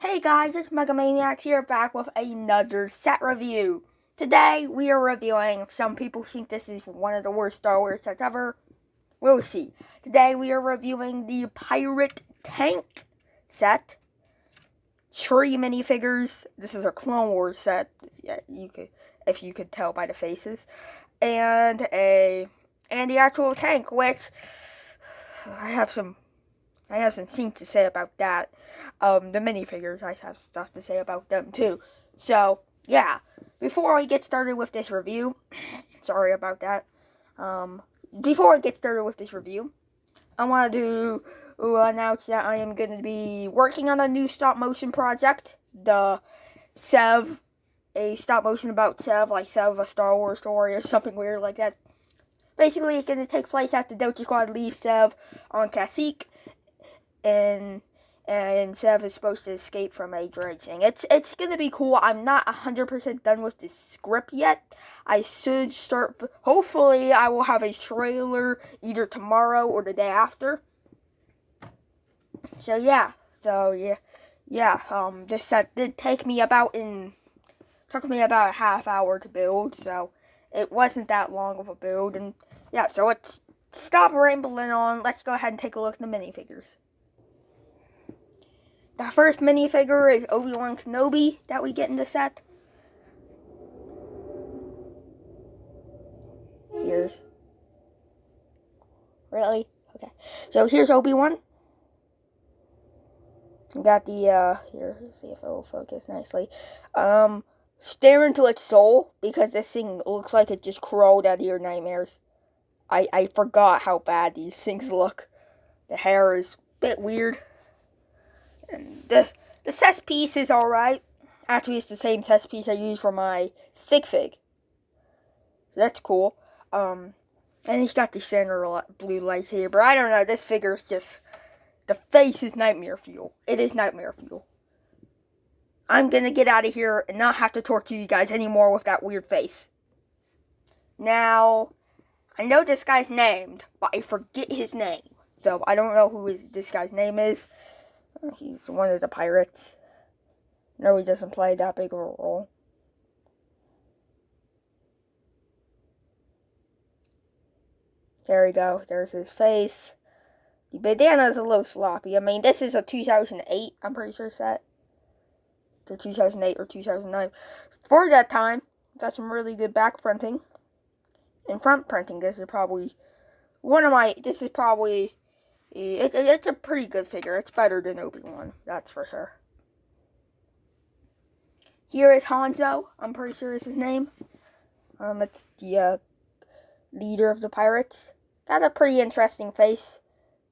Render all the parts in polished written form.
Hey guys, it's Megamaniacs here back with another set review. Today we are reviewing, some people think this is one of the worst Star Wars sets ever. We'll see. Today we are reviewing the Pirate Tank set. 3 minifigures. This is a Clone Wars set, if you could tell by the faces. And the actual tank, which I have some things to say about that. The minifigures, I have stuff to say about them too. So, yeah. Before we get started with this review, sorry about that. Before I get started with this review, I want to announce that I am going to be working on a new stop motion project. The Sev, a stop motion about Sev, like Sev, a Star Wars story or something weird like that. Basically, it's going to take place after Delta Squad leaves Sev on Kashyyyk, and Sev is supposed to escape from a droid thing. It's gonna be cool. I'm not 100% done with the script yet. I should start. Hopefully, I will have a trailer either tomorrow or the day after. So yeah. This set did take me about a half hour to build. So it wasn't that long of a build, and yeah. So let's stop rambling on. Let's go ahead and take a look at the minifigures. The first minifigure is Obi-Wan Kenobi that we get in the set. Really? Okay. So here's Obi-Wan. Got the, here, see if it will focus nicely. Stare into its soul, because this thing looks like it just crawled out of your nightmares. I forgot how bad these things look. The hair is a bit weird. And the cess piece is alright. Actually, it's the same cess piece I use for my stick fig. So that's cool. And he's got the center blue lightsaber. I don't know, this figure is just... The face is nightmare fuel. It is nightmare fuel. I'm gonna get out of here and not have to torture you guys anymore with that weird face. Now, I know this guy's named, but I forget his name. So, I don't know who this guy's name is. He's one of the pirates. No, he doesn't play that big of a role. There we go. There's his face. The bandana's a little sloppy. I mean, this is a 2008, I'm pretty sure, set. The 2008 or 2009. For that time, got some really good back printing. And front printing, this is probably it's a pretty good figure. It's better than Obi-Wan, that's for sure. Here is Hanzo, I'm pretty sure is his name. It's the leader of the pirates. Got a pretty interesting face.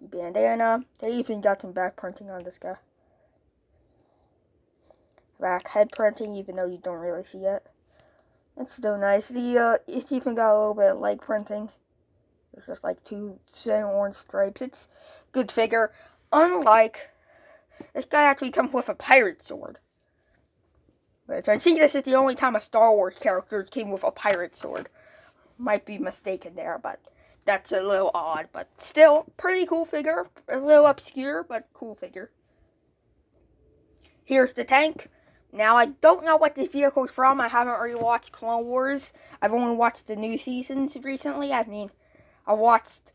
The bandana. They even got some back printing on this guy. Back head printing, even though you don't really see it. It's still nice. It's even got a little bit of leg printing. There's just like 2 orange stripes. It's a good figure. Unlike, this guy actually comes with a pirate sword. Which I think this is the only time a Star Wars character came with a pirate sword. Might be mistaken there, but that's a little odd. But still, pretty cool figure. A little obscure, but cool figure. Here's the tank. Now, I don't know what this vehicle is from. I haven't really watched Clone Wars. I've only watched the new seasons recently. I mean, I watched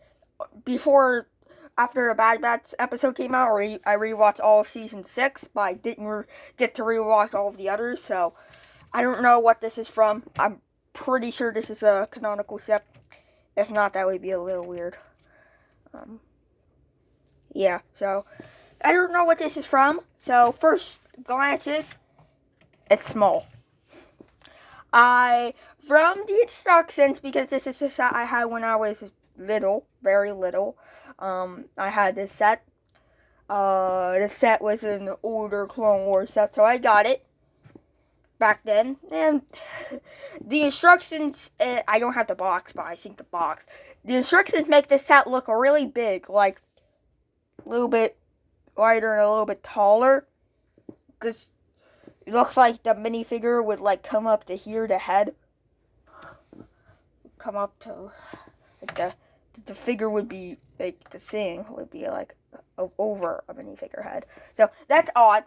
after a Bad Batch episode came out, I rewatched all of season 6, but I didn't get to rewatch all of the others, so I don't know what this is from. I'm pretty sure this is a canonical set. If not, that would be a little weird. Yeah, so I don't know what this is from. So first glances, it's small. From the instructions, because this is a set I had when I was little, very little, I had this set. The set was an older Clone Wars set, so I got it back then. And the instructions, I don't have the box, but I think the box. The instructions make this set look really big, like a little bit wider and a little bit taller. Because it looks like the minifigure would like come up to here, the head. Come up to like the figure would be like the thing would be like over a minifigure head. So that's odd.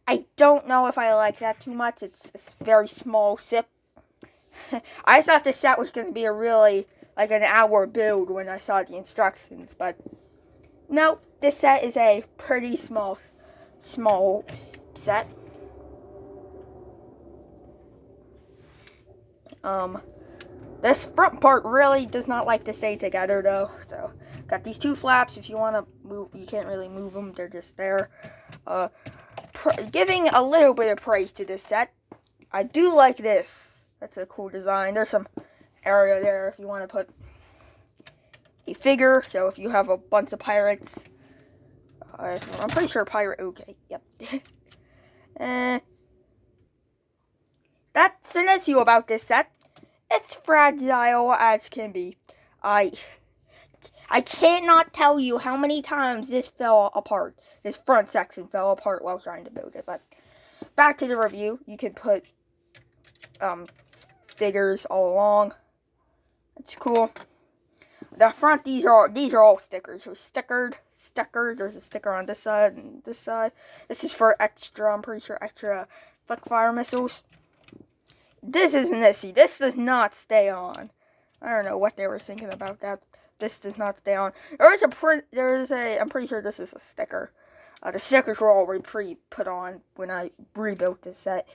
I don't know if I like that too much. It's a very small sip. I thought this set was going to be a really, like an hour build when I saw the instructions, but no, this set is a pretty small set. This front part really does not like to stay together though, so got these two flaps. If you want to move, you can't really move them, they're just there. Giving a little bit of praise to this set, I do like this. That's a cool design. There's some area there if you want to put a figure, so if you have a bunch of pirates, I'm pretty sure pirate, okay, yep. That's an issue about this set. It's fragile as can be. I cannot tell you how many times this fell apart. This front section fell apart while trying to build it. But back to the review. You can put figures all along. That's cool. The front, these are all stickers. So stickered. There's a sticker on this side and this side. This is for extra, I'm pretty sure, extra flick fire missiles. This is an issue. This does not stay on. I don't know what they were thinking about that. This does not stay on. I'm pretty sure this is a sticker. The stickers were already put on when I rebuilt this set.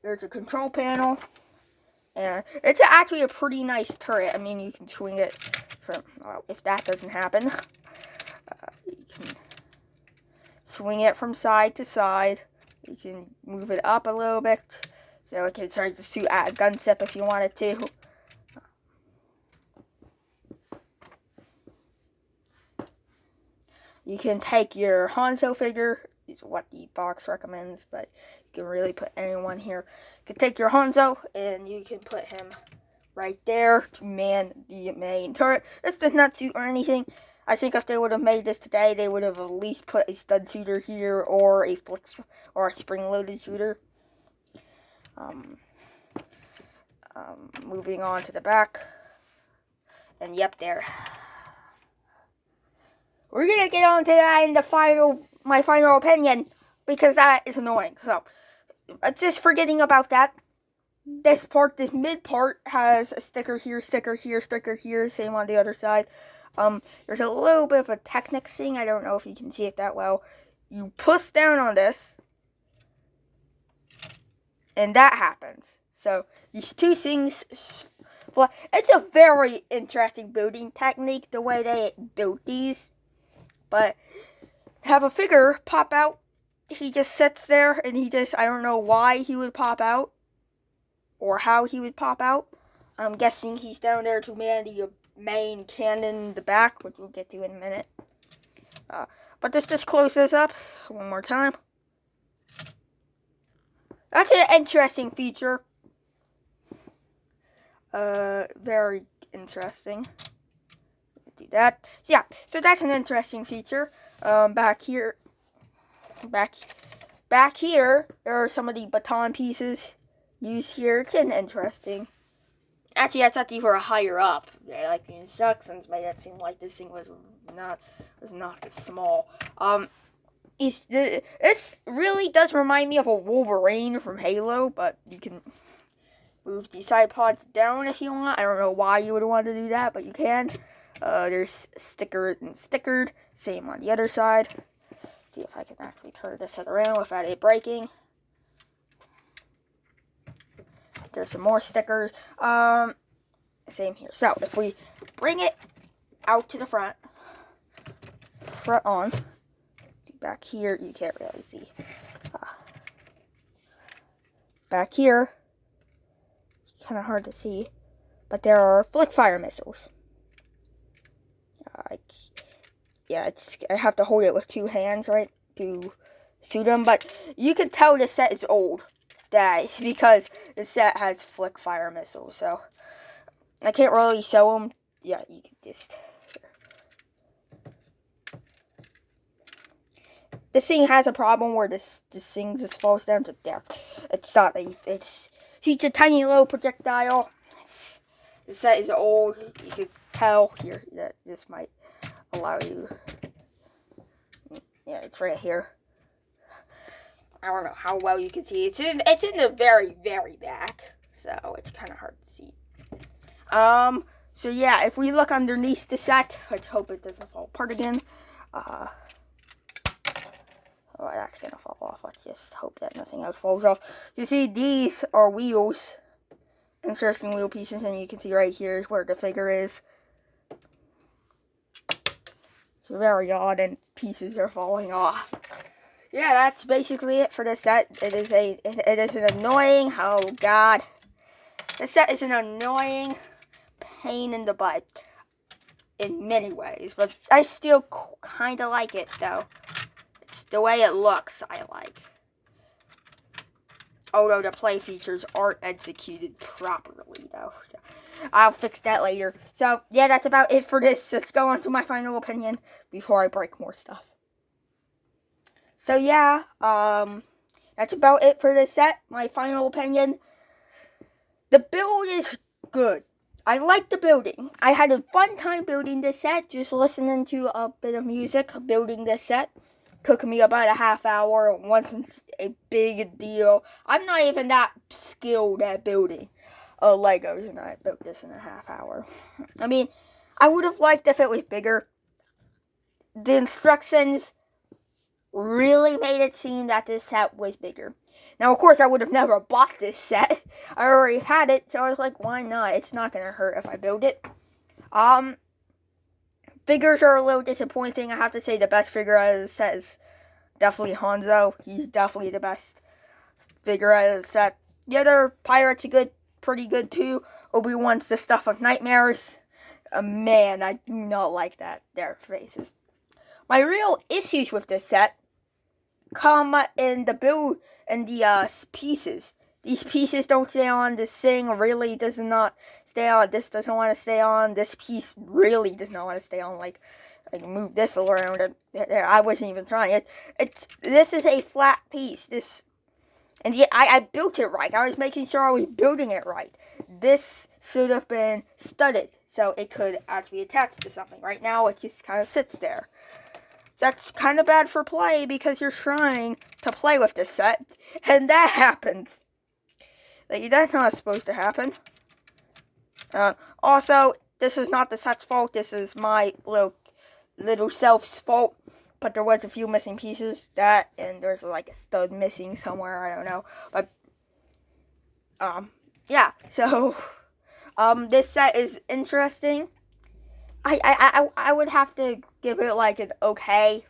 There's a control panel. And it's actually a pretty nice turret. I mean, you can swing it from, if that doesn't happen. You can swing it from side to side. You can move it up a little bit, so it can start to suit at a gun step if you wanted to. You can take your Hanzo figure, is what the box recommends, but you can really put anyone here. You can take your Hanzo, and you can put him right there to man the main turret. This does not suit or anything. I think if they would have made this today, they would have at least put a stud shooter here or a spring-loaded shooter. Moving on to the back, and yep, there. We're gonna get on to that in my final opinion, because that is annoying. So, just forgetting about that. This mid part has a sticker here, sticker here, sticker here. Same on the other side. There's a little bit of a Technic thing. I don't know if you can see it that well. You push down on this, and that happens. So, these two things, it's a very interesting building technique, the way they built these. But, have a figure pop out, he just sits there, and I don't know why he would pop out, or how he would pop out. I'm guessing he's down there to man the main cannon in the back, which we'll get to in a minute. But let's just close this up one more time. That's an interesting feature. Very interesting. Do that. Yeah, so that's an interesting feature. Back here, there are some of the baton pieces used here. It's an interesting. Actually, I thought these were higher up. Yeah, like the instructions made it seem like this thing was not this small. This really does remind me of a Wolverine from Halo, but you can move the side pods down if you want. I don't know why you would want to do that, but you can. There's stickered and stickered. Same on the other side. See if I can actually turn this around without it breaking. There's some more stickers. Same here. So, if we bring it out to the front on, back here, you can't really see. Back here, it's kind of hard to see, but there are flick fire missiles. I have to hold it with two hands, right, to shoot them, but you can tell the set is old. Because the set has flick fire missiles, so I can't really show them. Yeah, you can just. This thing has a problem where this thing just falls down to there. It's not. It's shoots a tiny little projectile. The set is old. You can tell here that this might allow you. Yeah, it's right here. I don't know how well you can see. It's in the very, very back, so it's kind of hard to see. So yeah, if we look underneath the set, let's hope it doesn't fall apart again. Oh, that's gonna fall off. Let's just hope that nothing else falls off. You see, these are wheels, interesting wheel pieces, and you can see right here is where the figure is. It's very odd, and pieces are falling off. Yeah, that's basically it for this set. It is an annoying. Oh God, this set is an annoying pain in the butt in many ways, but I still kind of like it though. It's the way it looks I like. Although the play features aren't executed properly though. So I'll fix that later. So yeah, that's about it for this. Let's go on to my final opinion before I break more stuff. So yeah, that's about it for this set. My final opinion. The build is good. I like the building. I had a fun time building this set, just listening to a bit of music, building this set. Took me about a half hour. It wasn't a big deal. I'm not even that skilled at building Legos, and I built this in a half hour. I mean, I would have liked if it was bigger. The instructions really made it seem that this set was bigger. Now, of course, I would have never bought this set. I already had it, so I was like, why not? It's not going to hurt if I build it. Figures are a little disappointing. I have to say the best figure out of the set is definitely Hanzo. He's definitely the best figure out of the set. The other pirates are good, pretty good too. Obi-Wan's the stuff of nightmares. Man, I do not like their faces. My real issues with this set come in the build and the pieces. These pieces don't stay on. This thing really does not stay on. This doesn't want to stay on. This piece really does not want to stay on. Like move this around. I wasn't even trying. This is a flat piece. And yet I built it right. I was making sure I was building it right. This should have been studded so it could actually attach to something. Right now it just kind of sits there. That's kind of bad for play because you're trying to play with this set, and that happens. Like, that's not supposed to happen. Also, this is not the set's fault. This is my little self's fault. But there was a few missing pieces. That, and there's like a stud missing somewhere. I don't know. But, yeah. So, this set is interesting. I would have to give it like an okay.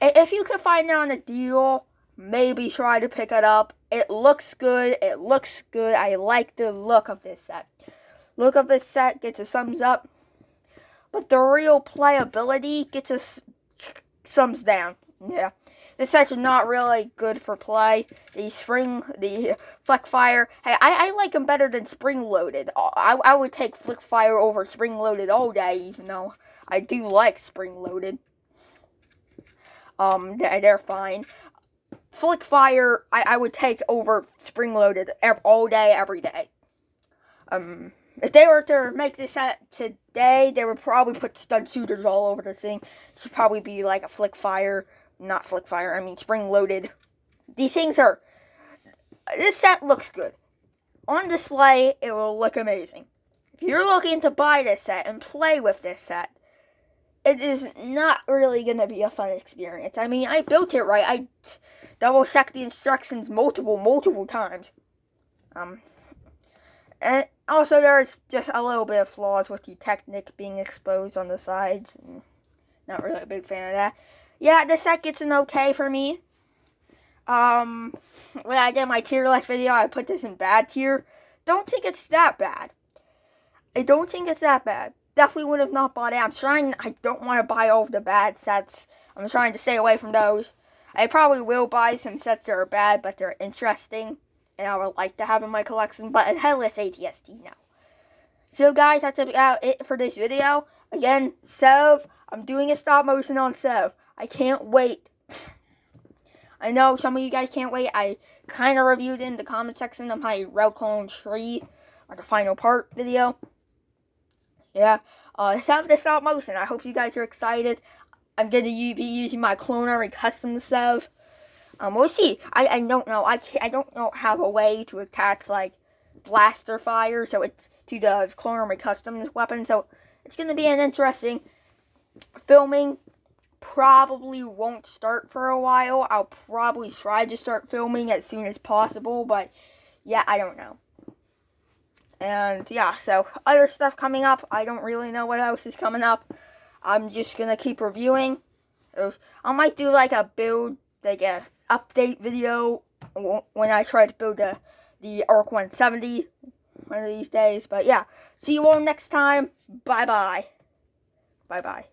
If you could find it on a deal, maybe try to pick it up. It looks good. I like the look of this set. Look of this set gets a thumbs up, but the real playability gets a thumbs down. Yeah. This set's not really good for play. The Flick Fire. Hey, I like them better than Spring Loaded. I would take Flick Fire over Spring Loaded all day, even though I do like Spring Loaded. They're fine. Flick Fire, I would take over Spring Loaded all day, every day. If they were to make this set today, they would probably put stud shooters all over the thing. It should probably be like a Flick Fire. Not Flick Fire, I mean Spring Loaded. These things are... This set looks good. On display, it will look amazing. If you're looking to buy this set and play with this set, it is not really going to be a fun experience. I mean, I built it right. I double-checked the instructions multiple times. And also there's just a little bit of flaws with the Technic being exposed on the sides. Not really a big fan of that. Yeah, this set gets an okay for me. When I did my tier list video, I put this in bad tier. Don't think it's that bad. I don't think it's that bad. Definitely would have not bought it. I don't want to buy all of the bad sets. I'm trying to stay away from those. I probably will buy some sets that are bad, but they're interesting, and I would like to have in my collection, but a headless ATST now. So guys, that's about it for this video. Again, Sev, I'm doing a stop motion on Sev. I can't wait. I know some of you guys can't wait. I kind of reviewed in the comment section of my Relclone Tree, or the final part video. Yeah, Sev the stop motion. I hope you guys are excited. I'm going to be using my Clonary Custom Sev. We'll see. I don't know. I don't know have a way to attach like blaster fire, so it's to the clone army customs weapon. So it's gonna be an interesting filming. Probably won't start for a while. I'll probably try to start filming as soon as possible, but yeah, I don't know. And yeah, so other stuff coming up. I don't really know what else is coming up. I'm just gonna keep reviewing. I might do like a build, like a update video when I try to build the ARC 170 one of these days. But yeah, see you all next time. Bye bye. Bye bye.